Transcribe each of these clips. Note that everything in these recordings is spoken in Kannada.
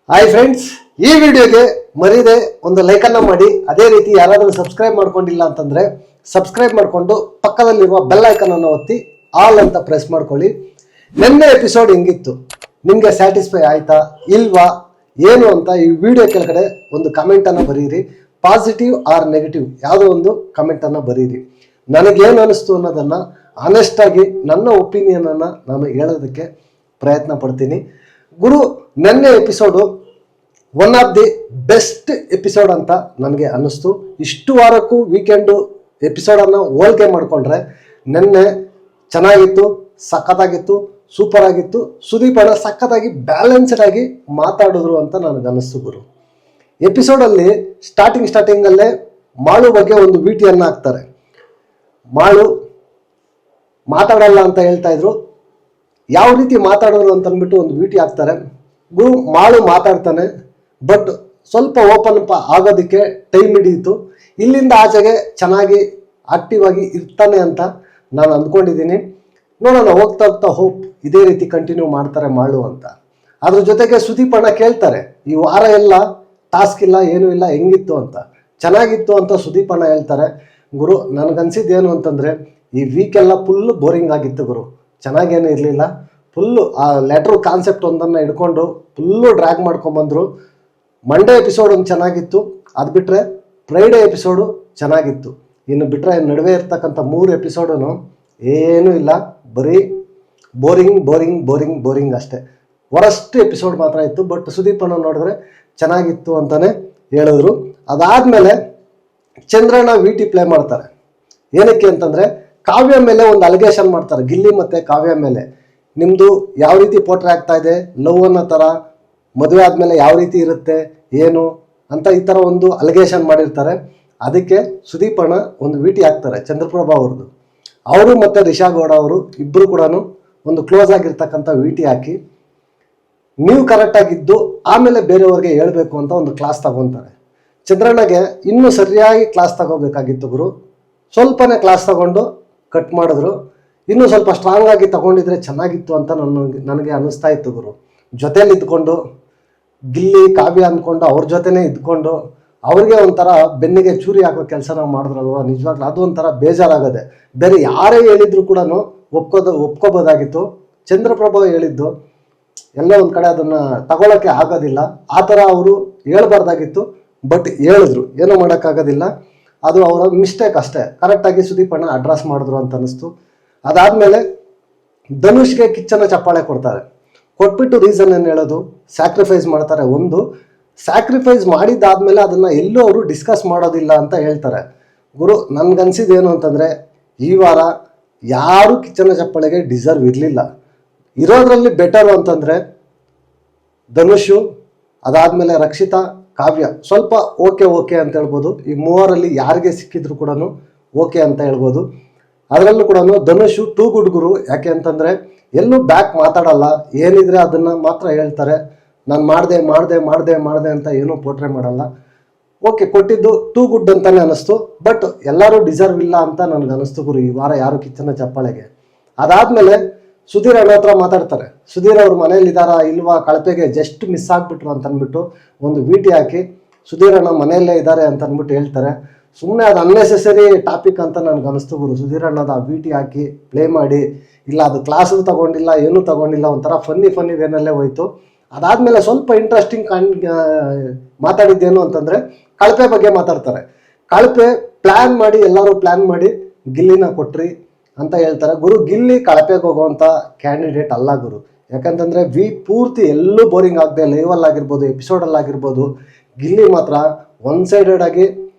ಹಾಯ್ ಫ್ರೆಂಡ್ಸ್, ಈ ವಿಡಿಯೋಗೆ ಮರೀದೆ ಒಂದು ಲೈಕನ್ನು ಮಾಡಿ. ಅದೇ ರೀತಿ ಯಾರಾದರೂ ಸಬ್ಸ್ಕ್ರೈಬ್ ಮಾಡ್ಕೊಂಡಿಲ್ಲ ಅಂತಂದರೆ ಸಬ್ಸ್ಕ್ರೈಬ್ ಮಾಡಿಕೊಂಡು ಪಕ್ಕದಲ್ಲಿರುವ ಬೆಲ್ ಐಕನನ್ನು ಒತ್ತಿ ಆಲ್ ಅಂತ ಪ್ರೆಸ್ ಮಾಡ್ಕೊಳ್ಳಿ. ನಿನ್ನೆ ಎಪಿಸೋಡ್ ಹೆಂಗಿತ್ತು, ನಿಮಗೆ ಸ್ಯಾಟಿಸ್ಫೈ ಆಯ್ತಾ ಇಲ್ವಾ ಏನು ಅಂತ ಈ ವಿಡಿಯೋ ಕೆಳಗಡೆ ಒಂದು ಕಮೆಂಟನ್ನು ಬರೀರಿ. ಪಾಸಿಟಿವ್ ಆರ್ ನೆಗೆಟಿವ್ ಯಾವುದೋ ಒಂದು ಕಮೆಂಟನ್ನು ಬರೀರಿ. ನನಗೇನು ಅನ್ನಿಸ್ತು ಅನ್ನೋದನ್ನು ಆನೆಸ್ಟಾಗಿ ನನ್ನ ಒಪಿನಿಯನನ್ನು ನಾನು ಹೇಳೋದಕ್ಕೆ ಪ್ರಯತ್ನ ಪಡ್ತೀನಿ. ಗುರು, ನೆನ್ನೆ episode one of the best episode ಅಂತ ನನಗೆ ಅನ್ನಿಸ್ತು. ಇಷ್ಟು ವಾರಕ್ಕೂ ವೀಕೆಂಡು ಎಪಿಸೋಡನ್ನು ಹೋಲಿಕೆ ಮಾಡಿಕೊಂಡ್ರೆ ನೆನ್ನೆ ಚೆನ್ನಾಗಿತ್ತು, ಸಖತ್ತಾಗಿತ್ತು, ಸೂಪರ್ ಆಗಿತ್ತು. ಸುದೀಪ್ ಅಣ್ಣ ಸಖತ್ತಾಗಿ ಬ್ಯಾಲೆನ್ಸ್ಡ್ ಆಗಿ ಮಾತಾಡಿದ್ರು ಅಂತ ನನಗನ್ನಿಸ್ತು ಗುರು. ಎಪಿಸೋಡಲ್ಲಿ ಸ್ಟಾರ್ಟಿಂಗಲ್ಲೇ ಮಾಳು ಬಗ್ಗೆ ಒಂದು ವಿಟಿಯನ್ನು ಹಾಕ್ತಾರೆ. ಮಾಳು ಮಾತಾಡಲ್ಲ ಅಂತ ಹೇಳ್ತಾ ಇದ್ರು, ಯಾವ ರೀತಿ ಮಾತಾಡೋರು ಅಂತ ಅಂದ್ಬಿಟ್ಟು ಒಂದು ವಿಟಿ ಹಾಕ್ತಾರೆ. ಗುರು, ಮಾಳು ಮಾತಾಡ್ತಾನೆ, ಬಟ್ ಸ್ವಲ್ಪ ಓಪನ್ ಅಪ್ ಆಗೋದಕ್ಕೆ ಟೈಮ್ ಹಿಡಿಯಿತು. ಇಲ್ಲಿಂದ ಆಚೆಗೆ ಚೆನ್ನಾಗಿ ಆಕ್ಟಿವ್ ಆಗಿ ಇರ್ತಾನೆ ಅಂತ ನಾನು ಅಂದ್ಕೊಂಡಿದ್ದೀನಿ. ನೋಡೋಣ, ಹೋಗ್ತಾ ಹೋಪ್ ಇದೇ ರೀತಿ ಕಂಟಿನ್ಯೂ ಮಾಡ್ತಾರೆ ಮಾಳು ಅಂತ. ಅದ್ರ ಜೊತೆಗೆ ಸುದೀಪ್ ಅಣ್ಣ ಕೇಳ್ತಾರೆ, ಈ ವಾರ ಎಲ್ಲ ಟಾಸ್ಕ್ ಇಲ್ಲ, ಏನೂ ಇಲ್ಲ, ಹೆಂಗಿತ್ತು ಅಂತ. ಚೆನ್ನಾಗಿತ್ತು ಅಂತ ಸುದೀಪ್ ಅಣ್ಣ ಹೇಳ್ತಾರೆ. ಗುರು, ನನಗನ್ಸಿದ್ದೇನು ಅಂತಂದರೆ ಈ ವೀಕೆಲ್ಲ ಫುಲ್ಲು ಬೋರಿಂಗ್ ಆಗಿತ್ತು ಗುರು. ಚೆನ್ನಾಗೇನು ಇರಲಿಲ್ಲ. ಫುಲ್ಲು ಆ ಲೆಟ್ರ್ ಕಾನ್ಸೆಪ್ಟ್ ಒಂದನ್ನು ಹಿಡ್ಕೊಂಡು ಫುಲ್ಲು ಡ್ರ್ಯಾಗ್ ಮಾಡ್ಕೊಂಬಂದರು. ಮಂಡೇ ಎಪಿಸೋಡ್ ಒಂದು ಚೆನ್ನಾಗಿತ್ತು, ಅದು ಬಿಟ್ಟರೆ ಫ್ರೈಡೇ ಎಪಿಸೋಡು ಚೆನ್ನಾಗಿತ್ತು. ಇನ್ನು ಬಿಟ್ಟರೆ ನಡುವೆ ಇರ್ತಕ್ಕಂಥ 3 ಎಪಿಸೋಡೂ ಏನೂ ಇಲ್ಲ, ಬರೀ ಬೋರಿಂಗ್ ಅಷ್ಟೇ. ವರಸ್ಟ್ ಎಪಿಸೋಡ್ ಮಾತ್ರ ಇತ್ತು. ಬಟ್ ಸುದೀಪ್ ಅಣ್ಣ ನೋಡಿದ್ರೆ ಚೆನ್ನಾಗಿತ್ತು ಅಂತಲೇ ಹೇಳಿದ್ರು. ಅದಾದಮೇಲೆ ಚಂದ್ರಣ್ಣ ವಿಟಿ ಪ್ಲೇ ಮಾಡ್ತಾರೆ. ಏನಕ್ಕೆ ಅಂತಂದರೆ ಕಾವ್ಯ ಮೇಲೆ ಒಂದು ಅಲಿಗೇಷನ್ ಮಾಡ್ತಾರೆ, ಗಿಲ್ಲಿ ಮತ್ತು ಕಾವ್ಯ ಮೇಲೆ. ನಿಮ್ಮದು ಯಾವ ರೀತಿ ಪೋಟ್ರೆ ಆಗ್ತಾ ಇದೆ, ಲವ್ ಅನ್ನೋ ಥರ, ಮದುವೆ ಆದಮೇಲೆ ಯಾವ ರೀತಿ ಇರುತ್ತೆ ಏನು ಅಂತ ಈ ಥರ ಒಂದು ಅಲಿಗೇಷನ್ ಮಾಡಿರ್ತಾರೆ. ಅದಕ್ಕೆ ಸುದೀಪ್ ಅಣ್ಣ ಒಂದು ವಿಟಿ ಹಾಕ್ತಾರೆ ಚಂದ್ರಪ್ರಭಾ ಅವ್ರದ್ದು. ಅವರು ಮತ್ತು ರಿಷಾ ಗೌಡ ಅವರು ಇಬ್ಬರು ಕೂಡ ಒಂದು ಕ್ಲೋಸ್ ಆಗಿರ್ತಕ್ಕಂಥ ವಿಟಿ ಹಾಕಿ, ನೀವು ಕರೆಕ್ಟಾಗಿದ್ದು ಆಮೇಲೆ ಬೇರೆಯವ್ರಿಗೆ ಹೇಳಬೇಕು ಅಂತ ಒಂದು ಕ್ಲಾಸ್ ತಗೊತಾರೆ. ಚಂದ್ರಣ್ಣಗೆ ಇನ್ನೂ ಸರಿಯಾಗಿ ಕ್ಲಾಸ್ ತಗೋಬೇಕಾಗಿತ್ತು ಗುರು. ಸ್ವಲ್ಪನೇ ಕ್ಲಾಸ್ ತಗೊಂಡು ಕಟ್ ಮಾಡಿದ್ರು. ಇನ್ನೂ ಸ್ವಲ್ಪ ಸ್ಟ್ರಾಂಗ್ ಆಗಿ ತಗೊಂಡಿದ್ರೆ ಚೆನ್ನಾಗಿತ್ತು ಅಂತ ನನಗೆ ಅನ್ನಿಸ್ತಾ ಇತ್ತು ಗುರು. ಜೊತೇಲಿ ಇದ್ಕೊಂಡು ಗಿಲ್ಲಿ ಕಾವ್ಯ ಅಂದ್ಕೊಂಡು ಅವ್ರ ಜೊತೆನೇ ಇದ್ಕೊಂಡು ಅವ್ರಿಗೆ ಒಂಥರ ಬೆನ್ನಿಗೆ ಚೂರಿ ಹಾಕೋ ಕೆಲಸನ ಮಾಡಿದ್ರಲ್ವ. ನಿಜವಾಗ್ಲೂ ಅದು ಒಂಥರ ಬೇಜಾರಾಗದೆ. ಬೇರೆ ಯಾರೇ ಹೇಳಿದ್ರು ಕೂಡ ಒಪ್ಕೋಬೋದಾಗಿತ್ತು. ಚಂದ್ರಪ್ರಭಾ ಹೇಳಿದ್ದು ಎಲ್ಲ ಒಂದು ಕಡೆ ಅದನ್ನು ತಗೊಳ್ಳೋಕ್ಕೆ ಆಗೋದಿಲ್ಲ. ಆ ಥರ ಅವರು ಹೇಳ್ಬಾರ್ದಾಗಿತ್ತು, ಬಟ್ ಹೇಳಿದ್ರು, ಏನೂ ಮಾಡೋಕ್ಕಾಗೋದಿಲ್ಲ. ಅದು ಅವರ ಮಿಸ್ಟೇಕ್ ಅಷ್ಟೇ. ಕರೆಕ್ಟಾಗಿ ಸುದೀಪ್ ಅಣ್ಣ ಅಡ್ರೆಸ್ ಮಾಡಿದ್ರು ಅಂತ ಅನ್ನಿಸ್ತು. ಅದಾದಮೇಲೆ ಧನುಷ್ಗೆ ಕಿಚ್ಚನ ಚಪ್ಪಾಳೆ ಕೊಡ್ತಾರೆ. ಕೊಟ್ಬಿಟ್ಟು ರೀಸನ್ ಏನು ಹೇಳೋದು, ಸ್ಯಾಕ್ರಿಫೈಸ್ ಮಾಡ್ತಾರೆ. ಒಂದು ಸ್ಯಾಕ್ರಿಫೈಸ್ ಮಾಡಿದ್ದಾದಮೇಲೆ ಅದನ್ನು ಎಲ್ಲೂ ಅವರು ಡಿಸ್ಕಸ್ ಮಾಡೋದಿಲ್ಲ ಅಂತ ಹೇಳ್ತಾರೆ. ಗುರು, ನನಗನ್ಸಿದ್ದೇನು ಅಂತಂದರೆ ಈ ವಾರ ಯಾರೂ ಕಿಚ್ಚನ ಚಪ್ಪಾಳೆಗೆ ಡಿಸರ್ವ್ ಇರಲಿಲ್ಲ. ಇರೋದ್ರಲ್ಲಿ ಬೆಟರು ಅಂತಂದರೆ ಧನುಷು, ಅದಾದಮೇಲೆ ರಕ್ಷಿತಾ, ಕಾವ್ಯ ಸ್ವಲ್ಪ ಓಕೆ ಅಂತ ಹೇಳ್ಬೋದು. ಈ 3ರಲ್ಲಿ ಯಾರಿಗೆ ಸಿಕ್ಕಿದ್ರು ಕೂಡ ಓಕೆ ಅಂತ ಹೇಳ್ಬೋದು. ಅದರಲ್ಲೂ ಕೂಡ ಧನುಷು ಟೂ ಗುಡ್ ಗುರು. ಯಾಕೆ ಅಂತಂದರೆ ಎಲ್ಲೂ ಬ್ಯಾಕ್ ಮಾತಾಡಲ್ಲ, ಏನಿದ್ರೆ ಅದನ್ನು ಮಾತ್ರ ಹೇಳ್ತಾರೆ. ನಾನು ಮಾಡಿದೆ ಅಂತ ಏನೂ ಪೋಟ್ರೆ ಮಾಡಲ್ಲ. ಓಕೆ, ಕೊಟ್ಟಿದ್ದು ಟೂ ಗುಡ್ ಅಂತಲೇ ಅನ್ನಿಸ್ತು. ಬಟ್ ಎಲ್ಲರೂ ಡಿಸರ್ವ್ ಇಲ್ಲ ಅಂತ ನನಗೆ ಅನ್ನಿಸ್ತು ಗುರು ಈ ವಾರ ಯಾರು ಕಿಚ್ಚನ ಚಪ್ಪಾಳೆಗೆ. ಅದಾದಮೇಲೆ ಸುಧೀರ್ ಅಣ್ಣ ಹತ್ರ ಮಾತಾಡ್ತಾರೆ. ಸುಧೀರ್ ಅವ್ರ ಮನೇಲಿದ್ದಾರಾ ಇಲ್ವಾ, ಕಳಪೆಗೆ ಜಸ್ಟ್ ಮಿಸ್ ಆಗಿಬಿಟ್ರು ಅಂತ ಅಂದ್ಬಿಟ್ಟು ಒಂದು ವಿಟಿ ಹಾಕಿ ಸುಧೀರ್ ಅಣ್ಣ ಮನೆಯಲ್ಲೇ ಇದ್ದಾರೆ ಅಂತ ಅಂದ್ಬಿಟ್ಟು ಹೇಳ್ತಾರೆ. ಸುಮ್ಮನೆ ಅದು ಅನ್ನೆಸೆಸರಿ ಟಾಪಿಕ್ ಅಂತ ನನಗೆ ಅನ್ನಿಸ್ತು ಗುರು. ಸುಧೀರ್ ಅಣ್ಣದ ಆ ವಿಟಿ ಹಾಕಿ ಪ್ಲೇ ಮಾಡಿ, ಇಲ್ಲ ಅದು ಕ್ಲಾಸು ತಗೊಂಡಿಲ್ಲ, ಏನೂ ತಗೊಂಡಿಲ್ಲ, ಒಂಥರ ಫನ್ನಿ ವೇನಲ್ಲೇ ಹೋಯ್ತು. ಅದಾದಮೇಲೆ ಸ್ವಲ್ಪ ಇಂಟ್ರೆಸ್ಟಿಂಗ್ ಮಾತಾಡಿದ್ದೇನು ಅಂತಂದರೆ ಕಳಪೆ ಬಗ್ಗೆ ಮಾತಾಡ್ತಾರೆ. ಕಳಪೆ ಎಲ್ಲರೂ ಪ್ಲ್ಯಾನ್ ಮಾಡಿ ಗಿಲ್ಲಿನ ಕೊಟ್ರಿ ಅಂತ ಹೇಳ್ತಾರೆ. ಗುರು, ಗಿಲ್ಲಿ ಕಳಪೆಗೆ ಹೋಗುವಂಥ ಕ್ಯಾಂಡಿಡೇಟ್ ಅಲ್ಲ ಗುರು. ಯಾಕಂತಂದರೆ ಪೂರ್ತಿ ಎಲ್ಲೂ ಬೋರಿಂಗ್ ಆಗದೆ ಲೈವಲ್ಲಾಗಿರ್ಬೋದು, ಎಪಿಸೋಡಲ್ಲಾಗಿರ್ಬೋದು, ಗಿಲ್ಲಿ ಮಾತ್ರ ಒನ್ ಸೈಡೆಡ್ ಆಗಿ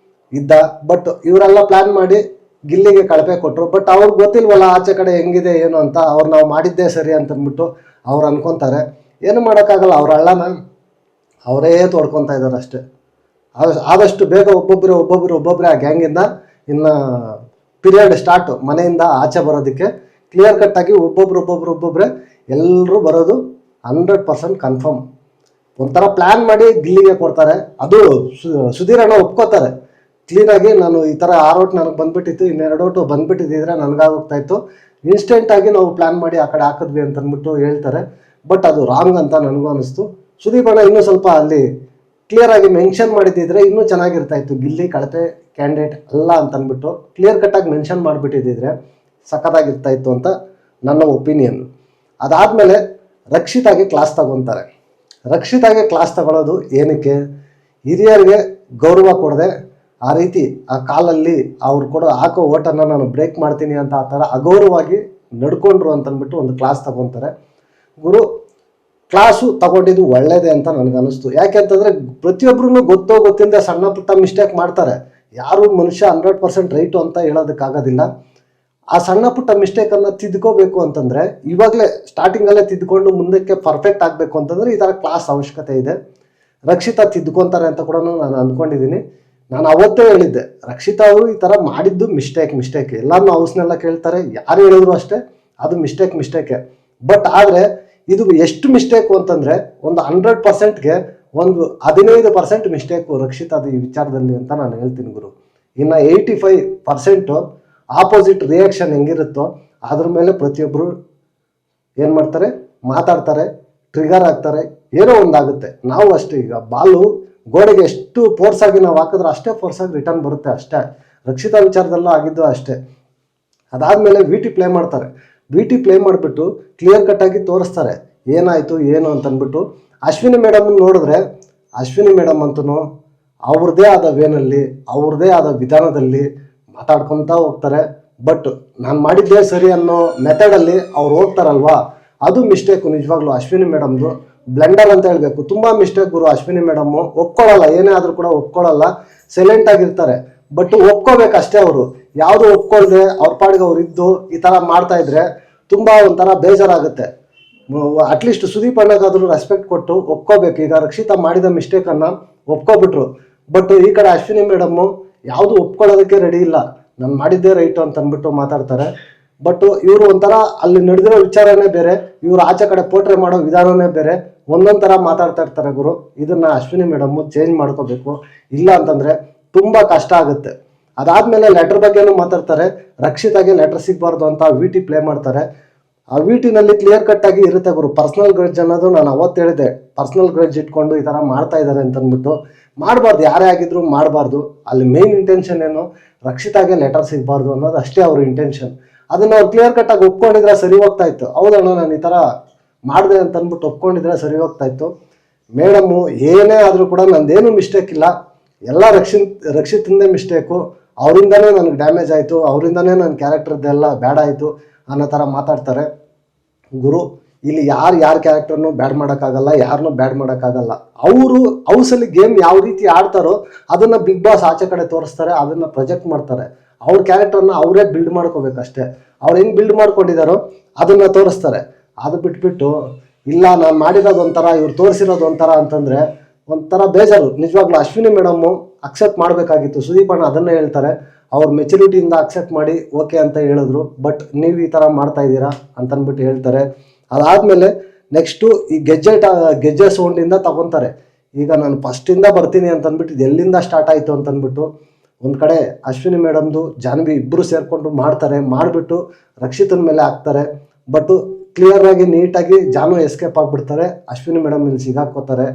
ಇದ್ದ. ಬಟ್ ಇವರೆಲ್ಲ ಪ್ಲ್ಯಾನ್ ಮಾಡಿ ಗಿಲ್ಲಿಗೆ ಕಳಪೆ ಕೊಟ್ಟರು. ಬಟ್ ಅವ್ರಿಗೆ ಗೊತ್ತಿಲ್ವಲ್ಲ ಆಚೆ ಕಡೆ ಹೆಂಗಿದೆ ಏನು ಅಂತ. ಅವ್ರು ನಾವು ಮಾಡಿದ್ದೇ ಸರಿ ಅಂತಂದ್ಬಿಟ್ಟು ಅವ್ರು ಅನ್ಕೊತಾರೆ. ಏನು ಮಾಡೋಕ್ಕಾಗಲ್ಲ, ಅವ್ರ ಹಳ್ಳನ ಅವರೇ ತೋಡ್ಕೊತಾ ಇದ್ದಾರೆ ಅಷ್ಟೇ. ಆದಷ್ಟು ಬೇಗ ಒಬ್ಬೊಬ್ಬರೇ ಆ ಗ್ಯಾಂಗಿಂದ ಇನ್ನು ಪೀರಿಯಡ್ ಸ್ಟಾರ್ಟು, ಮನೆಯಿಂದ ಆಚೆ ಬರೋದಕ್ಕೆ ಕ್ಲಿಯರ್ ಕಟ್ಟಾಗಿ ಒಬ್ಬೊಬ್ಬರೇ ಎಲ್ಲರೂ ಬರೋದು 100% ಕನ್ಫರ್ಮ್. ಒಂಥರ ಪ್ಲ್ಯಾನ್ ಮಾಡಿ ಗಿಲ್ಲಿಗೆ ಕೊಡ್ತಾರೆ. ಅದು ಸುಧೀರ್ ಅಣ್ಣ ಒಪ್ಕೋತಾರೆ ಕ್ಲೀನಾಗಿ. ನಾನು ಈ ಥರ 6 ಔಟ್ ನನಗೆ ಬಂದುಬಿಟ್ಟಿತ್ತು, ಇನ್ನೆರಡು ಔಟು ಬಂದುಬಿಟ್ಟಿದ್ದಿದ್ರೆ ನನಗಾಗೋಗ್ತಾಯಿತ್ತು. ಇನ್ಸ್ಟೆಂಟಾಗಿ ನಾವು ಪ್ಲ್ಯಾನ್ ಮಾಡಿ ಆ ಕಡೆ ಹಾಕಿದ್ವಿ ಅಂತಂದ್ಬಿಟ್ಟು ಹೇಳ್ತಾರೆ. ಬಟ್ ಅದು ರಾಂಗ್ ಅಂತ ನನಗೂ ಅನ್ನಿಸ್ತು. ಸುದೀಪ್ ಅಣ್ಣ ಇನ್ನೂ ಸ್ವಲ್ಪ ಅಲ್ಲಿ ಕ್ಲಿಯರ್ ಆಗಿ ಮೆನ್ಷನ್ ಮಾಡಿದ್ದಿದ್ರೆ ಇನ್ನೂ ಚೆನ್ನಾಗಿರ್ತಾ ಇತ್ತು. ಗಿಲ್ಲಿ ಕಳಪೆ ಕ್ಯಾಂಡಿಡೇಟ್ ಅಲ್ಲ ಅಂತ ಅಂದ್ಬಿಟ್ಟು ಕ್ಲಿಯರ್ ಕಟ್ಟಾಗಿ ಮೆನ್ಷನ್ ಮಾಡಿಬಿಟ್ಟಿದ್ದಿದ್ರೆ ಸಖತ್ತಾಗಿರ್ತಾ ಇತ್ತು ಅಂತ ನನ್ನ ಒಪಿನಿಯನ್. ಅದಾದಮೇಲೆ ರಕ್ಷಿತಾಗೆ ಕ್ಲಾಸ್ ತಗೊತಾರೆ. ರಕ್ಷಿತಾಗೆ ಕ್ಲಾಸ್ ತಗೊಳ್ಳೋದು ಏನಕ್ಕೆ? ಹಿರಿಯರಿಗೆ ಗೌರವ ಕೊಡದೆ ಆ ರೀತಿ ಆ ಕಾಲಲ್ಲಿ ಅವ್ರು ಹಾಕೋ ಓಟನ್ನು ನಾನು ಬ್ರೇಕ್ ಮಾಡ್ತೀನಿ ಅಂತ ಆ ಥರ ಅಗೌರವವಾಗಿ ನಡ್ಕೊಂಡ್ರು ಅಂತಂದ್ಬಿಟ್ಟು ಒಂದು ಕ್ಲಾಸ್ ತಗೊತಾರೆ. ಗುರು ಕ್ಲಾಸು ತಗೊಂಡಿದ್ದು ಒಳ್ಳೇದೇ ಅಂತ ನನಗನ್ನಿಸ್ತು. ಯಾಕೆಂತಂದರೆ ಪ್ರತಿಯೊಬ್ಬರೂ ಗೊತ್ತಿಲ್ಲದೆ ಸಣ್ಣ ಪುಟ್ಟ ಮಿಸ್ಟೇಕ್ ಮಾಡ್ತಾರೆ. ಯಾರು ಮನುಷ್ಯ 100% ರೈಟು ಅಂತ ಹೇಳೋದಕ್ಕಾಗೋದಿಲ್ಲ. ಆ ಸಣ್ಣ ಪುಟ್ಟ ಮಿಸ್ಟೇಕನ್ನು ತಿದ್ಕೋಬೇಕು ಅಂತಂದರೆ ಇವಾಗಲೇ ಸ್ಟಾರ್ಟಿಂಗಲ್ಲೇ ತಿದ್ಕೊಂಡು ಮುಂದಕ್ಕೆ ಪರ್ಫೆಕ್ಟ್ ಆಗಬೇಕು ಅಂತಂದರೆ ಈ ಥರ ಕ್ಲಾಸ್ ಅವಶ್ಯಕತೆ ಇದೆ. ರಕ್ಷಿತಾ ತಿದ್ಕೊತಾರೆ ಅಂತ ಕೂಡ ನಾನು ಅಂದ್ಕೊಂಡಿದ್ದೀನಿ. ನಾನು ಅವತ್ತೇ ಹೇಳಿದ್ದೆ, ರಕ್ಷಿತಾ ಅವರು ಈ ಥರ ಮಾಡಿದ್ದು ಮಿಸ್ಟೇಕ್ ಎಲ್ಲರೂ ಹೌಸ್ನೆಲ್ಲ ಕೇಳ್ತಾರೆ, ಯಾರು ಹೇಳಿದ್ರು ಅಷ್ಟೇ ಅದು ಮಿಸ್ಟೇಕೆ. ಬಟ್ ಆದರೆ ಇದು ಎಷ್ಟು ಮಿಸ್ಟೇಕು ಅಂತಂದರೆ ಒಂದು 100%ಗೆ ಒಂದು 15% ಮಿಸ್ಟೇಕು ರಕ್ಷಿತಾದ ಈ ವಿಚಾರದಲ್ಲಿ ಅಂತ ನಾನು ಹೇಳ್ತೀನಿ ಗುರು. ಇನ್ನು 85% ಆಪೋಸಿಟ್ ರಿಯಾಕ್ಷನ್ ಹೆಂಗಿರುತ್ತೋ ಅದ್ರ ಮೇಲೆ ಪ್ರತಿಯೊಬ್ಬರು ಏನು ಮಾಡ್ತಾರೆ, ಮಾತಾಡ್ತಾರೆ, ಟ್ರಿಗರ್ ಆಗ್ತಾರೆ, ಏನೋ ಒಂದಾಗುತ್ತೆ. ನಾವು ಅಷ್ಟೇ, ಈಗ ಬಾಲು ಗೋಡೆಗೆ ಎಷ್ಟು ಫೋರ್ಸ್ ಆಗಿ ನಾವು ಹಾಕಿದ್ರೆ ಅಷ್ಟೇ ಫೋರ್ಸ್ ಆಗಿ ರಿಟರ್ನ್ ಬರುತ್ತೆ ಅಷ್ಟೇ. ರಕ್ಷಿತಾ ವಿಚಾರದಲ್ಲೂ ಆಗಿದ್ದು ಅಷ್ಟೇ. ಅದಾದಮೇಲೆ ವಿ ಟಿ ಪ್ಲೇ ಮಾಡ್ತಾರೆ. ವಿ ಟಿ ಪ್ಲೇ ಮಾಡಿಬಿಟ್ಟು ಕ್ಲಿಯರ್ ಕಟ್ಟಾಗಿ ತೋರಿಸ್ತಾರೆ ಏನಾಯಿತು ಏನು ಅಂತಂದ್ಬಿಟ್ಟು. ಅಶ್ವಿನಿ ಮೇಡಮ್ ನೋಡಿದ್ರೆ ಅಶ್ವಿನಿ ಮೇಡಮ್ ಅಂತೂ ಅವ್ರದ್ದೇ ಆದ ವೇನಲ್ಲಿ ಅವ್ರದ್ದೇ ಆದ ವಿಧಾನದಲ್ಲಿ ಮಾತಾಡ್ಕೊತಾ ಹೋಗ್ತಾರೆ. ಬಟ್ ನಾನು ಮಾಡಿದ್ದೇ ಸರಿ ಅನ್ನೋ ಮೆಥಡಲ್ಲಿ ಅವ್ರು ಹೋಗ್ತಾರಲ್ವಾ, ಅದು ಮಿಸ್ಟೇಕು ನಿಜವಾಗ್ಲೂ ಅಶ್ವಿನಿ ಮೇಡಮ್ದು. ಬ್ಲೆಂಡರ್ ಅಂತ ಹೇಳಬೇಕು. ತುಂಬ ಮಿಸ್ಟೇಕ್ ಗುರು ಅಶ್ವಿನಿ ಮೇಡಮ್ಮು. ಒಪ್ಕೊಳ್ಳಲ್ಲ, ಏನೇ ಆದರೂ ಕೂಡ ಒಪ್ಕೊಳ್ಳಲ್ಲ, ಸೈಲೆಂಟ್ ಆಗಿರ್ತಾರೆ. ಬಟ್ ಒಪ್ಕೋಬೇಕಷ್ಟೇ. ಅವರು ಯಾವುದು ಒಪ್ಕೊಳ್ದೆ ಅವ್ರ ಪಾಡಿಗೆ ಅವ್ರು ಇದ್ದು ಈ ಥರ ಮಾಡ್ತಾ ಇದ್ರೆ ತುಂಬ ಒಂಥರ ಬೇಜಾರಾಗುತ್ತೆ. ಅಟ್ಲೀಸ್ಟ್ ಸುದೀಪ್ ಅಣ್ಣಗಾದ್ರೂ ರೆಸ್ಪೆಕ್ಟ್ ಕೊಟ್ಟು ಒಪ್ಕೋಬೇಕು. ಈಗ ರಕ್ಷಿತಾ ಮಾಡಿದ ಮಿಸ್ಟೇಕನ್ನು ಒಪ್ಕೊಬಿಟ್ರು. ಬಟ್ ಈ ಕಡೆ ಅಶ್ವಿನಿ ಮೇಡಮ್ಮು ಯಾವುದು ಒಪ್ಕೊಳ್ಳೋದಕ್ಕೆ ರೆಡಿ ಇಲ್ಲ. ನಾನು ಮಾಡಿದ್ದೇ ರೈಟು ಅಂತ ಅಂದ್ಬಿಟ್ಟು ಮಾತಾಡ್ತಾರೆ. ಬಟ್ ಇವರು ಒಂಥರ ಅಲ್ಲಿ ನಡೆದಿರೋ ವಿಚಾರನೇ ಬೇರೆ, ಇವರು ಆಚೆ ಕಡೆ ಪೋಟ್ರೆ ಮಾಡೋ ವಿಧಾನನೇ ಬೇರೆ, ಒಂದೊಂದು ಥರ ಮಾತಾಡ್ತಾ ಇರ್ತಾರೆ ಗುರು. ಇದನ್ನು ಅಶ್ವಿನಿ ಮೇಡಮ್ಮು ಚೇಂಜ್ ಮಾಡ್ಕೋಬೇಕು. ಇಲ್ಲ ಅಂತಂದರೆ ತುಂಬ ಕಷ್ಟ ಆಗುತ್ತೆ. ಅದಾದಮೇಲೆ ಲೆಟರ್ ಬಗ್ಗೆನೂ ಮಾತಾಡ್ತಾರೆ. ರಕ್ಷಿತಾಗೆ ಲೆಟರ್ ಸಿಗಬಾರ್ದು ಅಂತ ವಿ ಟಿ ಪ್ಲೇ ಮಾಡ್ತಾರೆ. ಆ ವಿ ಟಿನಲ್ಲಿ ಕ್ಲಿಯರ್ ಕಟ್ಟಾಗಿ ಇರುತ್ತೆ ಗುರು. ಪರ್ಸ್ನಲ್ ಗ್ರಡ್ಜ್ ಅನ್ನೋದು ನಾನು ಅವತ್ತು ಹೇಳಿದೆ, ಪರ್ಸ್ನಲ್ ಗ್ರಡ್ಜ್ ಇಟ್ಕೊಂಡು ಈ ಥರ ಮಾಡ್ತಾ ಇದ್ದಾರೆ ಅಂತಂದ್ಬಿಟ್ಟು ಮಾಡಬಾರ್ದು. ಯಾರೇ ಆಗಿದ್ರು ಮಾಡಬಾರ್ದು. ಅಲ್ಲಿ ಮೇನ್ ಇಂಟೆನ್ಷನ್ ಏನು, ರಕ್ಷಿತಾಗೆ ಲೆಟರ್ ಸಿಗಬಾರ್ದು ಅನ್ನೋದು ಅಷ್ಟೇ ಅವ್ರ ಇಂಟೆನ್ಷನ್. ಅದನ್ನು ಅವ್ರು ಕ್ಲಿಯರ್ ಕಟ್ಟಾಗಿ ಒಪ್ಕೊಂಡಿದ್ರೆ ಸರಿ ಹೋಗ್ತಾ ಇತ್ತು. ಹೌದಣ್ಣ ನಾನು ಈ ಥರ ಮಾಡಿದೆ ಅಂತಂದ್ಬಿಟ್ಟು ಒಪ್ಕೊಂಡಿದ್ರೆ ಸರಿ ಹೋಗ್ತಾ ಇತ್ತು. ಮೇಡಮ್ಮು ಏನೇ ಆದರೂ ಕೂಡ ನಂದೇನು ಮಿಸ್ಟೇಕ್ ಇಲ್ಲ, ಎಲ್ಲ ರಕ್ಷಿತಂದೇ ಮಿಸ್ಟೇಕು, ಅವರಿಂದನೇ ನನಗೆ ಡ್ಯಾಮೇಜ್ ಆಯಿತು, ಅವರಿಂದನೇ ನನ್ನ ಕ್ಯಾರೆಕ್ಟರ್ದೆಲ್ಲ ಬ್ಯಾಡ್ ಆಯಿತು ಅನ್ನೋ ಥರ ಮಾತಾಡ್ತಾರೆ ಗುರು. ಇಲ್ಲಿ ಯಾರ ಕ್ಯಾರೆಕ್ಟರ್ನು ಬ್ಯಾಡ್ ಮಾಡೋಕ್ಕಾಗಲ್ಲ, ಯಾರನ್ನೂ ಬ್ಯಾಡ್ ಮಾಡೋಕ್ಕಾಗಲ್ಲ. ಅವರು ಹೌಸಲ್ಲಿ ಗೇಮ್ ಯಾವ ರೀತಿ ಆಡ್ತಾರೋ ಅದನ್ನು ಬಿಗ್ ಬಾಸ್ ಆಚೆ ಕಡೆ ತೋರಿಸ್ತಾರೆ, ಅದನ್ನು ಪ್ರೊಜೆಕ್ಟ್ ಮಾಡ್ತಾರೆ. ಅವ್ರ ಕ್ಯಾರೆಕ್ಟರ್ನ ಅವರೇ ಬಿಲ್ಡ್ ಮಾಡ್ಕೋಬೇಕಷ್ಟೇ. ಅವ್ರು ಹೆಂಗೆ ಬಿಲ್ಡ್ ಮಾಡ್ಕೊಂಡಿದ್ದಾರೋ ಅದನ್ನು ತೋರಿಸ್ತಾರೆ. ಅದು ಬಿಟ್ಬಿಟ್ಟು ಇಲ್ಲ ನಾನು ಮಾಡಿರೋದು ಒಂಥರ, ಇವ್ರು ತೋರಿಸಿರೋದು ಒಂಥರ ಅಂತಂದರೆ ಒಂಥರ ಬೇಜಾರು. ನಿಜವಾಗ್ಲೂ ಅಶ್ವಿನಿ ಮೇಡಮ್ಮು ಅಕ್ಸೆಪ್ಟ್ ಮಾಡಬೇಕಾಗಿತ್ತು. ಸುದೀಪ್ ಅಣ್ಣ ಅದನ್ನೇ ಹೇಳ್ತಾರೆ, ಅವ್ರ ಮೆಚುರಿಟಿಯಿಂದ ಅಕ್ಸೆಪ್ಟ್ ಮಾಡಿ ಓಕೆ ಅಂತ ಹೇಳಿದ್ರು. ಬಟ್ ನೀವು ಈ ಥರ ಮಾಡ್ತಾ ಇದ್ದೀರಾ ಅಂತಂದ್ಬಿಟ್ಟು ಹೇಳ್ತಾರೆ. ಅದಾದಮೇಲೆ ನೆಕ್ಸ್ಟು ಈ ಗೆಜ್ಜೆ ಸೌಂಡಿಂದ ತಗೊತಾರೆ. ಈಗ ನಾನು ಫಸ್ಟಿಂದ ಬರ್ತೀನಿ ಅಂತಂದ್ಬಿಟ್ಟು ಇದು ಎಲ್ಲಿಂದ ಸ್ಟಾರ್ಟ್ ಆಯಿತು ಅಂತಂದ್ಬಿಟ್ಟು ಒಂದು ಕಡೆ ಅಶ್ವಿನಿ ಮೇಡಮ್ದು ಜಾನ್ವಿ ಇಬ್ಬರು ಸೇರಿಕೊಂಡು ಮಾಡ್ತಾರೆ. ಮಾಡಿಬಿಟ್ಟು ರಕ್ಷಿತನ ಮೇಲೆ ಹಾಕ್ತಾರೆ. ಬಟ್ಟು ಕ್ಲಿಯರಾಗಿ ನೀಟಾಗಿ ಜಾನು ಎಸ್ಕೇಪ್ ಆಗಿಬಿಡ್ತಾರೆ. ಅಶ್ವಿನಿ ಮೇಡಮ್ ಇಲ್ಲಿ ಸಿಗಾಕೋತಾರೆ.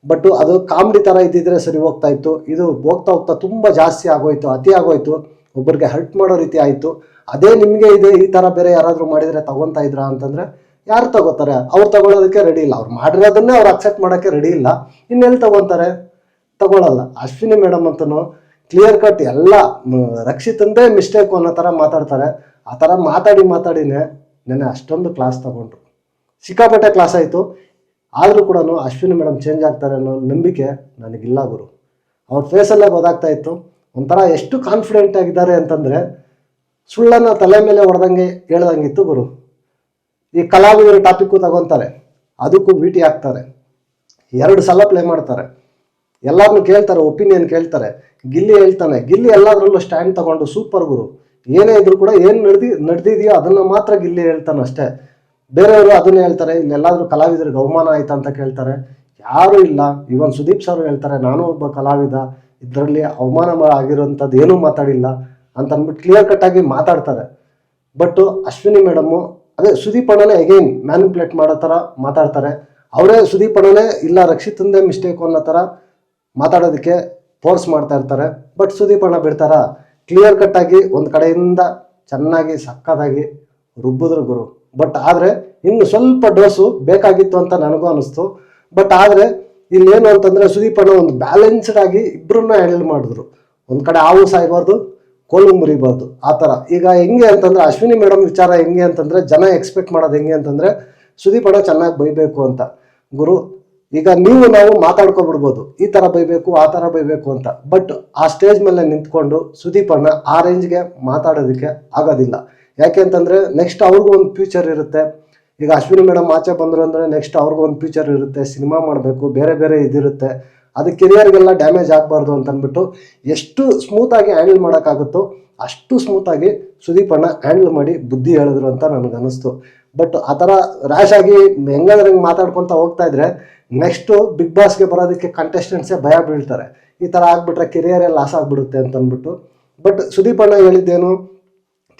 ಬಟ್ ಅದು ಕಾಮಿಡಿ ಥರ ಇದ್ದಿದ್ರೆ ಸರಿ ಹೋಗ್ತಾ ಇತ್ತು. ಇದು ಹೋಗ್ತಾ ಹೋಗ್ತಾ ತುಂಬ ಜಾಸ್ತಿ ಆಗೋಯ್ತು, ಅತಿ ಆಗೋಯ್ತು, ಒಬ್ಬರಿಗೆ ಹರ್ಟ್ ಮಾಡೋ ರೀತಿ ಆಯಿತು. ಅದೇ ನಿಮಗೆ ಇದೆ ಈ ಥರ ಬೇರೆ ಯಾರಾದರೂ ಮಾಡಿದರೆ ತಗೊತಾ ಇದ್ರಾ ಅಂತಂದರೆ ಯಾರು ತಗೋತಾರೆ? ಅವ್ರು ತಗೊಳ್ಳೋದಕ್ಕೆ ರೆಡಿ ಇಲ್ಲ. ಅವ್ರು ಮಾಡಿರೋದನ್ನೇ ಅವ್ರು ಅಕ್ಸೆಪ್ಟ್ ಮಾಡೋಕ್ಕೆ ರೆಡಿ ಇಲ್ಲ, ಇನ್ನೆಲ್ಲಿ ತಗೊತಾರೆ? ತಗೊಳ್ಳಲ್ಲ. ಅಶ್ವಿನಿ ಮೇಡಮ್ ಅಂತನೂ ಕ್ಲಿಯರ್ ಕಟ್ ಎಲ್ಲ ರಕ್ಷಿತಂದೇ ಮಿಸ್ಟೇಕು ಅನ್ನೋ ಥರ ಮಾತಾಡ್ತಾರೆ. ಆ ಥರ ಮಾತಾಡಿನೇ ನೆನ್ನೆ ಅಷ್ಟೊಂದು ಕ್ಲಾಸ್ ತಗೊಂಡ್ರು, ಸಿಕ್ಕಾಪಟ್ಟೆ ಕ್ಲಾಸ್ ಆಯಿತು. ಆದರೂ ಕೂಡ ಅಶ್ವಿನಿ ಮೇಡಮ್ ಚೇಂಜ್ ಆಗ್ತಾರೆ ಅನ್ನೋ ನಂಬಿಕೆ ನನಗಿಲ್ಲ ಗುರು. ಅವ್ರ ಫೇಸಲ್ಲೇ ಗೊತ್ತಾಗ್ತಾ ಇತ್ತು ಒಂಥರ ಎಷ್ಟು ಕಾನ್ಫಿಡೆಂಟ್ ಆಗಿದ್ದಾರೆ ಅಂತಂದರೆ ಸುಳ್ಳನ್ನು ತಲೆ ಮೇಲೆ ಹೊಡೆದಂಗೆ ಹೇಳ್ದಂಗಿತ್ತು ಗುರು. ಈ ಕಲಾವಿದರ ಟಾಪಿಕ್ಕು ತಗೊತಾರೆ, ಅದಕ್ಕೂ ವಿ ಟಿ ಹಾಕ್ತಾರೆ, 2 ಸಲ ಪ್ಲೇ ಮಾಡ್ತಾರೆ, ಎಲ್ಲರನ್ನೂ ಕೇಳ್ತಾರೆ, ಒಪಿನಿಯನ್ ಕೇಳ್ತಾರೆ. ಗಿಲ್ಲಿ ಹೇಳ್ತಾನೆ, ಗಿಲ್ಲಿ ಎಲ್ಲದರಲ್ಲೂ ಸ್ಟ್ಯಾಂಡ್ ತಗೊಂಡು ಸೂಪರ್ ಗುರು. ಏನೇ ಇದ್ರು ಕೂಡ ಏನು ನಡೆದಿದೆಯೋ ಅದನ್ನು ಮಾತ್ರ ಗಿಲ್ಲಿ ಹೇಳ್ತಾನೆ ಅಷ್ಟೇ. ಬೇರೆಯವರು ಅದನ್ನೇ ಹೇಳ್ತಾರೆ. ಇಲ್ಲೆಲ್ಲಾದರೂ ಕಲಾವಿದರಿಗೆ ಅವಮಾನ ಆಯ್ತಾ ಅಂತ ಕೇಳ್ತಾರೆ, ಯಾರೂ ಇಲ್ಲ. ಇವನ್ ಸುದೀಪ್ ಸರ್ ಹೇಳ್ತಾರೆ, ನಾನು ಒಬ್ಬ ಕಲಾವಿದ, ಇದರಲ್ಲಿ ಅವಮಾನ ಆಗಿರೋಂಥದ್ದು ಏನೂ ಮಾತಾಡಿಲ್ಲ ಅಂತ ಅಂದ್ಬಿಟ್ಟು ಕ್ಲಿಯರ್ ಕಟ್ಟಾಗಿ ಮಾತಾಡ್ತಾರೆ. ಬಟ್ ಅಶ್ವಿನಿ ಮೇಡಮ್ಮು ಅದೇ ಸುದೀಪ್ ಅಣ್ಣನೇ ಅಗೈನ್ ಮ್ಯಾನಿಪುಲೇಟ್ ಮಾಡೋ ಥರ ಮಾತಾಡ್ತಾರೆ. ಅವರೇ ಸುದೀಪ್ ಅಣ್ಣನೇ ಇಲ್ಲ ರಕ್ಷಿತಂದೇ ಮಿಸ್ಟೇಕು ಅನ್ನೋ ಥರ ಮಾತಾಡೋದಕ್ಕೆ ಫೋರ್ಸ್ ಮಾಡ್ತಾ ಇರ್ತಾರೆ. ಬಟ್ ಸುದೀಪ್ ಅಣ್ಣ ಬಿಡ್ತಾರ, ಕ್ಲಿಯರ್ ಕಟ್ಟಾಗಿ ಒಂದು ಕಡೆಯಿಂದ ಚೆನ್ನಾಗಿ ಸಕ್ಕತ್ತಾಗಿ ರುಬ್ಬಿದ್ರು ಗುರು. ಬಟ್ ಆದರೆ ಇನ್ನು ಸ್ವಲ್ಪ ಡೋಸು ಬೇಕಾಗಿತ್ತು ಅಂತ ನನಗೂ ಅನಿಸ್ತು. ಬಟ್ ಆದರೆ ಇಲ್ಲೇನು ಅಂತಂದರೆ ಸುದೀಪ್ ಅಣ್ಣ ಒಂದು ಬ್ಯಾಲೆನ್ಸ್ಡ್ ಆಗಿ ಇಬ್ಬರನ್ನ ಹ್ಯಾಂಡಲ್ ಮಾಡಿದ್ರು. ಒಂದು ಕಡೆ ಹಾವು ಸಾಯ್ಬಾರ್ದು, ಕೋಲು ಮುರಿಬಾರ್ದು ಆ ಥರ. ಈಗ ಹೆಂಗೆ ಅಂತಂದರೆ ಅಶ್ವಿನಿ ಮೇಡಮ್ ವಿಚಾರ ಹೆಂಗೆ ಅಂತಂದರೆ ಜನ ಎಕ್ಸ್ಪೆಕ್ಟ್ ಮಾಡೋದು ಹೆಂಗೆ ಅಂತಂದರೆ ಸುದೀಪ್ ಅಣ್ಣ ಚೆನ್ನಾಗಿ ಬೈಬೇಕು ಅಂತ. ಗುರು ಈಗ ನಾವು ಮಾತಾಡ್ಕೊಬಿಡ್ಬೋದು ಈ ಥರ ಬೈಬೇಕು ಆ ಥರ ಬೈಬೇಕು ಅಂತ. ಬಟ್ ಆ ಸ್ಟೇಜ್ ಮೇಲೆ ನಿಂತ್ಕೊಂಡು ಸುದೀಪ್ ಅಣ್ಣ ಆ ರೇಂಜ್ಗೆ ಮಾತಾಡೋದಕ್ಕೆ ಆಗೋದಿಲ್ಲ. ಯಾಕೆ ಅಂತಂದರೆ ನೆಕ್ಸ್ಟ್ ಅವ್ರಿಗೂ ಒಂದು ಫ್ಯೂಚರ್ ಇರುತ್ತೆ. ಈಗ ಅಶ್ವಿನಿ ಮೇಡಮ್ ಆಚೆ ಬಂದರು ಅಂದರೆ ನೆಕ್ಸ್ಟ್ ಅವ್ರಿಗೂ ಒಂದು ಫ್ಯೂಚರ್ ಇರುತ್ತೆ, ಸಿನಿಮಾ ಮಾಡಬೇಕು, ಬೇರೆ ಬೇರೆ ಇದಿರುತ್ತೆ. ಅದು ಕೆರಿಯರ್ಗೆಲ್ಲ ಡ್ಯಾಮೇಜ್ ಆಗಬಾರ್ದು ಅಂತ ಅಂದ್ಬಿಟ್ಟು ಎಷ್ಟು ಸ್ಮೂತಾಗಿ ಹ್ಯಾಂಡಲ್ ಮಾಡೋಕ್ಕಾಗುತ್ತೋ ಅಷ್ಟು ಸ್ಮೂತಾಗಿ ಸುದೀಪ್ ಅಣ್ಣ ಹ್ಯಾಂಡಲ್ ಮಾಡಿ ಬುದ್ಧಿ ಹೇಳಿದ್ರು ಅಂತ ನನಗನ್ನಿಸ್ತು. ಬಟ್ ಆ ಥರ ರ್ಯಾಶ್ ಆಗಿ ಹೆಂಗಂದ್ರೆ ಹೆಂಗೆ ಮಾತಾಡ್ಕೊತ ಹೋಗ್ತಾ ಇದ್ರೆ ನೆಕ್ಸ್ಟು ಬಿಗ್ ಬಾಸ್ಗೆ ಬರೋದಕ್ಕೆ ಕಂಟೆಸ್ಟೆಂಟ್ಸೇ ಭಯ ಬೀಳ್ತಾರೆ. ಈ ಥರ ಆಗ್ಬಿಟ್ರೆ ಕೆರಿಯರೇ ಲಾಸ್ ಆಗಿಬಿಡುತ್ತೆ ಅಂತ ಅಂದ್ಬಿಟ್ಟು. ಬಟ್ ಸುದೀಪ್ ಅಣ್ಣ ಹೇಳಿದ್ದೇನು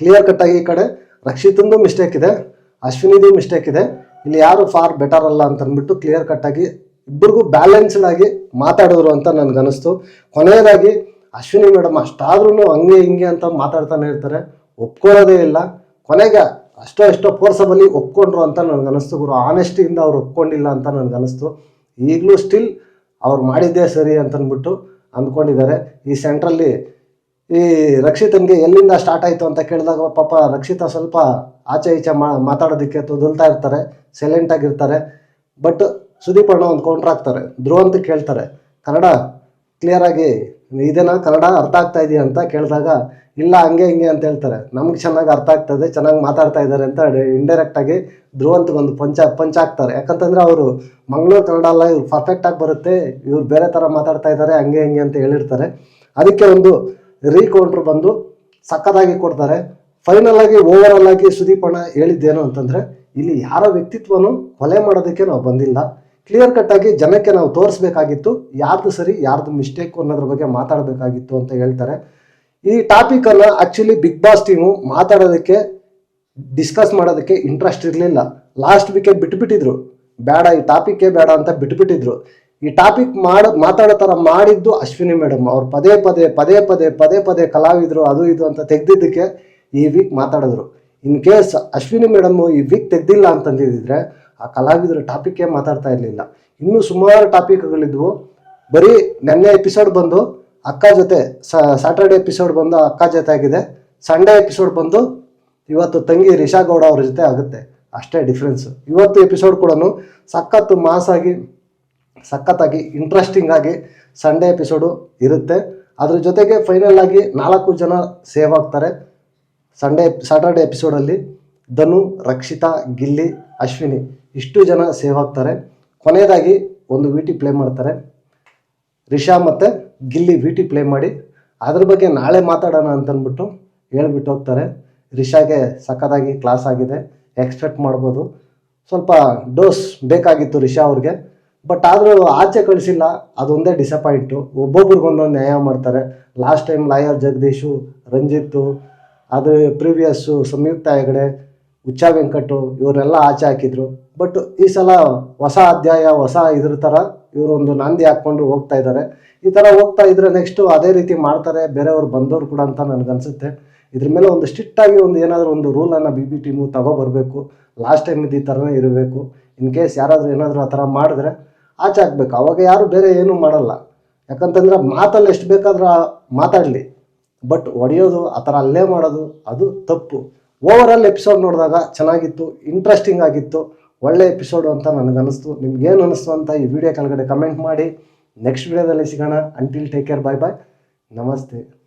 ಕ್ಲಿಯರ್ ಕಟ್ಟಾಗಿ ಈ ಕಡೆ ರಕ್ಷಿತಂದು ಮಿಸ್ಟೇಕ್ ಇದೆ, ಅಶ್ವಿನಿದು ಮಿಸ್ಟೇಕ್ ಇದೆ, ಇಲ್ಲಿ ಯಾರು ಫಾರ್ ಬೆಟರ್ ಅಲ್ಲ ಅಂತ ಅಂದ್ಬಿಟ್ಟು ಕ್ಲಿಯರ್ ಕಟ್ಟಾಗಿ ಇಬ್ಬರಿಗೂ ಬ್ಯಾಲೆನ್ಸ್ಡ್ ಆಗಿ ಮಾತಾಡಿದ್ರು ಅಂತ ನನಗನ್ನಿಸ್ತು. ಕೊನೆಯದಾಗಿ ಅಶ್ವಿನಿ ಮೇಡಮ್ ಅಷ್ಟಾದ್ರೂ ಹಂಗೆ ಹಿಂಗೆ ಅಂತ ಮಾತಾಡ್ತಾನೆ ಇರ್ತಾರೆ, ಒಪ್ಕೊಳ್ಳೋದೇ ಇಲ್ಲ. ಕೊನೆಗೆ ಎಷ್ಟೋ ಫೋರ್ಸಬಲಿ ಒಪ್ಕೊಂಡ್ರು ಅಂತ ನನಗನ್ನಿಸ್ತು ಗುರು. ಆನೆಸ್ಟಿಯಿಂದ ಅವ್ರು ಒಪ್ಕೊಂಡಿಲ್ಲ ಅಂತ ನನಗನ್ನಿಸ್ತು. ಈಗಲೂ ಸ್ಟಿಲ್ ಅವ್ರು ಮಾಡಿದ್ದೇ ಸರಿ ಅಂತಂದ್ಬಿಟ್ಟು ಅಂದ್ಕೊಂಡಿದ್ದಾರೆ. ಈ ಸೆಂಟ್ರಲ್ಲಿ ಈ ರಕ್ಷಿತನ್ಗೆ ಎಲ್ಲಿಂದ ಸ್ಟಾರ್ಟ್ ಆಯಿತು ಅಂತ ಕೇಳಿದಾಗ ಪಾಪ ರಕ್ಷಿತ ಸ್ವಲ್ಪ ಆಚೆ ಈಚೆ ಮಾತಾಡೋದಕ್ಕೆ ತೊದಲ್ತಾ ಇರ್ತಾರೆ, ಸೈಲೆಂಟಾಗಿರ್ತಾರೆ. ಬಟ್ ಸುದೀಪ್ ಅಣ್ಣ ಒಂದು ಕೌಂಟ್ರ್ ಹಾಕ್ತಾರೆ, ಧ್ರುವ ಅಂತ ಕೇಳ್ತಾರೆ ಕನ್ನಡ ಕ್ಲಿಯರಾಗಿ ಇದೇನಾ ಕನ್ನಡ ಅರ್ಥ ಆಗ್ತಾ ಇದೆಯಾ ಅಂತ ಕೇಳಿದಾಗ ಇಲ್ಲ ಹಂಗೆ ಹಿಂಗೆ ಅಂತ ಹೇಳ್ತಾರೆ. ನಮ್ಗೆ ಚೆನ್ನಾಗಿ ಅರ್ಥ ಆಗ್ತದೆ, ಚೆನ್ನಾಗಿ ಮಾತಾಡ್ತಾ ಇದ್ದಾರೆ ಅಂತ ಇಂಡೈರೆಕ್ಟಾಗಿ ಧ್ರುವಂತಗೊಂದು ಪಂಚ ಹಾಕ್ತಾರೆ. ಯಾಕಂತಂದರೆ ಅವರು ಮಂಗಳೂರು ಕನ್ನಡ ಅಲ್ಲ, ಇವ್ರು ಪರ್ಫೆಕ್ಟಾಗಿ ಬರುತ್ತೆ, ಇವ್ರು ಬೇರೆ ಥರ ಮಾತಾಡ್ತಾ ಇದ್ದಾರೆ ಹಂಗೆ ಹಿಂಗೆ ಅಂತ ಹೇಳಿರ್ತಾರೆ. ಅದಕ್ಕೆ ಒಂದು ರೀಕೌಂಟ್ರ್ ಬಂದು ಸಕ್ಕತ್ತಾಗಿ ಕೊಡ್ತಾರೆ. ಫೈನಲ್ ಆಗಿ ಓವರಾಲ್ ಆಗಿ ಸುದೀಪ್ ಅಣ್ಣ ಹೇಳಿದ್ದೇನು ಅಂತಂದರೆ ಇಲ್ಲಿ ಯಾರ ವ್ಯಕ್ತಿತ್ವನೂ ಕೊಲೆ ಮಾಡೋದಕ್ಕೆ ನಾವು ಬಂದಿಲ್ಲ, ಕ್ಲಿಯರ್ ಕಟ್ಟಾಗಿ ಜನಕ್ಕೆ ನಾವು ತೋರಿಸ್ಬೇಕಾಗಿತ್ತು ಯಾರ್ದು ಸರಿ ಯಾರ್ದು ಮಿಸ್ಟೇಕು ಅನ್ನೋದ್ರ ಬಗ್ಗೆ ಮಾತಾಡಬೇಕಾಗಿತ್ತು ಅಂತ ಹೇಳ್ತಾರೆ. ಈ ಟಾಪಿಕನ್ನು ಆ್ಯಕ್ಚುಲಿ ಬಿಗ್ ಬಾಸ್ ಟೀಮು ಮಾತಾಡೋದಕ್ಕೆ ಡಿಸ್ಕಸ್ ಮಾಡೋದಕ್ಕೆ ಇಂಟ್ರೆಸ್ಟ್ ಇರಲಿಲ್ಲ. ಲಾಸ್ಟ್ ವೀಕೆ ಬಿಟ್ಬಿಟ್ಟಿದ್ರು, ಬೇಡ ಈ ಟಾಪಿಕ್ಕೇ ಬೇಡ ಅಂತ ಬಿಟ್ಬಿಟ್ಟಿದ್ರು. ಈ ಟಾಪಿಕ್ ಮಾತಾಡೋ ಥರ ಮಾಡಿದ್ದು ಅಶ್ವಿನಿ ಮೇಡಮ್. ಅವ್ರು ಪದೇ ಪದೇ ಕಲಾವಿದರು ಅದು ಇದು ಅಂತ ತೆಗ್ದಿದ್ದಕ್ಕೆ ಈ ವೀಕ್ ಮಾತಾಡಿದ್ರು. ಇನ್ ಕೇಸ್ ಅಶ್ವಿನಿ ಮೇಡಮ್ಮು ಈ ವೀಕ್ ತೆಗ್ದಿಲ್ಲ ಅಂತಂದಿದ್ರೆ ಆ ಕಲಾವಿದರು ಟಾಪಿಕ್ಕೇ ಮಾತಾಡ್ತಾ ಇರಲಿಲ್ಲ. ಇನ್ನೂ ಸುಮಾರು ಟಾಪಿಕ್ಗಳಿದ್ವು. ಬರೀ ನೆನ್ನೆ ಎಪಿಸೋಡ್ ಬಂದು ಅಕ್ಕ ಜೊತೆ, ಸ್ಯಾಟರ್ಡೆ ಎಪಿಸೋಡ್ ಬಂದು ಅಕ್ಕ ಜೊತೆ ಆಗಿದೆ, ಸಂಡೇ ಎಪಿಸೋಡ್ ಬಂದು ಇವತ್ತು ತಂಗಿ ರಿಷಾ ಗೌಡ ಅವ್ರ ಜೊತೆ ಆಗುತ್ತೆ, ಅಷ್ಟೇ ಡಿಫ್ರೆನ್ಸು. ಇವತ್ತು ಎಪಿಸೋಡ್ ಕೂಡ ಸಖತ್ತು ಮಾಸಾಗಿ ಸಖತ್ತಾಗಿ ಇಂಟ್ರೆಸ್ಟಿಂಗ್ ಆಗಿ ಸಂಡೇ ಎಪಿಸೋಡು ಇರುತ್ತೆ. ಅದ್ರ ಜೊತೆಗೆ ಫೈನಲ್ ಆಗಿ 4 ಜನ ಸೇವ್ ಆಗ್ತಾರೆ ಸ್ಯಾಟರ್ಡೆ ಎಪಿಸೋಡಲ್ಲಿ. ಧನು, ರಕ್ಷಿತಾ, ಗಿಲ್ಲಿ, ಅಶ್ವಿನಿ ಇಷ್ಟು ಜನ ಸೇವ್ ಆಗ್ತಾರೆ. ಕೊನೆಯದಾಗಿ ಒಂದು ವಿಟಿ ಪ್ಲೇ ಮಾಡ್ತಾರೆ, ರಿಷಾ ಮತ್ತು ಗಿಲ್ಲಿ ವಿಟಿ ಪ್ಲೇ ಮಾಡಿ ಅದ್ರ ಬಗ್ಗೆ ನಾಳೆ ಮಾತಾಡೋಣ ಅಂತಂದ್ಬಿಟ್ಟು ಹೇಳ್ಬಿಟ್ಟು ಹೋಗ್ತಾರೆ. ರಿಷಾಗೆ ಸಖತ್ತಾಗಿ ಕ್ಲಾಸ್ ಆಗಿದೆ, ಎಕ್ಸ್ಪೆಕ್ಟ್ ಮಾಡ್ಬೋದು. ಸ್ವಲ್ಪ ಡೋಸ್ ಬೇಕಾಗಿತ್ತು ರಿಷಾ ಅವ್ರಿಗೆ, ಬಟ್ ಆದರೂ ಆಚೆ ಕಳಿಸಿಲ್ಲ, ಅದೊಂದೇ ಡಿಸಪಾಯಿಂಟು. ಒಬ್ಬೊಬ್ರಿಗೊಂದೊಂದು ನ್ಯಾಯ ಮಾಡ್ತಾರೆ. ಲಾಸ್ಟ್ ಟೈಮ್ ಲಾಯರ್ ಜಗದೀಶು, ರಂಜಿತ್ತು, ಅದು ಪ್ರೀವಿಯಸ್ಸು ಸಂಯುಕ್ತ ಹೆಗಡೆ, ಹುಚ್ಚ ವೆಂಕಟು ಇವರೆಲ್ಲ ಆಚೆ ಹಾಕಿದ್ರು. ಬಟ್ ಈ ಸಲ ಹೊಸ ಅಧ್ಯಾಯ ಹೊಸ ಇದ್ರ ಥರ ಇವರೊಂದು ನಾಂದಿ ಹಾಕ್ಕೊಂಡು ಹೋಗ್ತಾ ಇದ್ದಾರೆ. ಈ ಥರ ಹೋಗ್ತಾ ಇದ್ರೆ ನೆಕ್ಸ್ಟು ಅದೇ ರೀತಿ ಮಾಡ್ತಾರೆ ಬೇರೆಯವ್ರು ಬಂದವರು ಕೂಡ ಅಂತ ನನಗನ್ಸುತ್ತೆ. ಇದ್ರ ಮೇಲೆ ಒಂದು ಸ್ಟ್ರಿಕ್ಟಾಗಿ ಒಂದು ಏನಾದರೂ ಒಂದು ರೂಲನ್ನು ಬಿ ಟೀಮು ತಗೊಬರಬೇಕು. ಲಾಸ್ಟ್ ಟೈಮ್ ಈ ಥರನೇ ಇರಬೇಕು. ಇನ್ ಕೇಸ್ ಯಾರಾದರೂ ಏನಾದರೂ ಆ ಥರ ಮಾಡಿದ್ರೆ ಆಚೆ ಹಾಕ್ಬೇಕು. ಅವಾಗ ಯಾರು ಬೇರೆ ಏನೂ ಮಾಡಲ್ಲ. ಯಾಕಂತಂದ್ರೆ ಮಾತಲ್ಲಿ ಎಷ್ಟು ಬೇಕಾದ್ರೂ ಮಾತಾಡಲಿ, ಬಟ್ ಹೊಡೆಯೋದು ಆ ಥರ ಅಲ್ಲೇ ಮಾಡೋದು ಅದು ತಪ್ಪು. ಓವರಾಲ್ ಎಪಿಸೋಡ್ ನೋಡಿದಾಗ ಚೆನ್ನಾಗಿತ್ತು, ಇಂಟ್ರೆಸ್ಟಿಂಗ್ ಆಗಿತ್ತು, ಒಳ್ಳೆ ಎಪಿಸೋಡು ಅಂತ ನನಗನ್ನಿಸ್ತು. ನಿಮ್ಗೇನು ಅನ್ನಿಸ್ತು ಅಂತ ಈ ವಿಡಿಯೋ ಕೆಳಗಡೆ ಕಮೆಂಟ್ ಮಾಡಿ. ನೆಕ್ಸ್ಟ್ ವಿಡಿಯೋದಲ್ಲಿ ಸಿಗೋಣ. ಅಂಟಿಲ್ ಟೇಕ್ ಕೇರ್, ಬಾಯ್ ಬಾಯ್, ನಮಸ್ತೆ.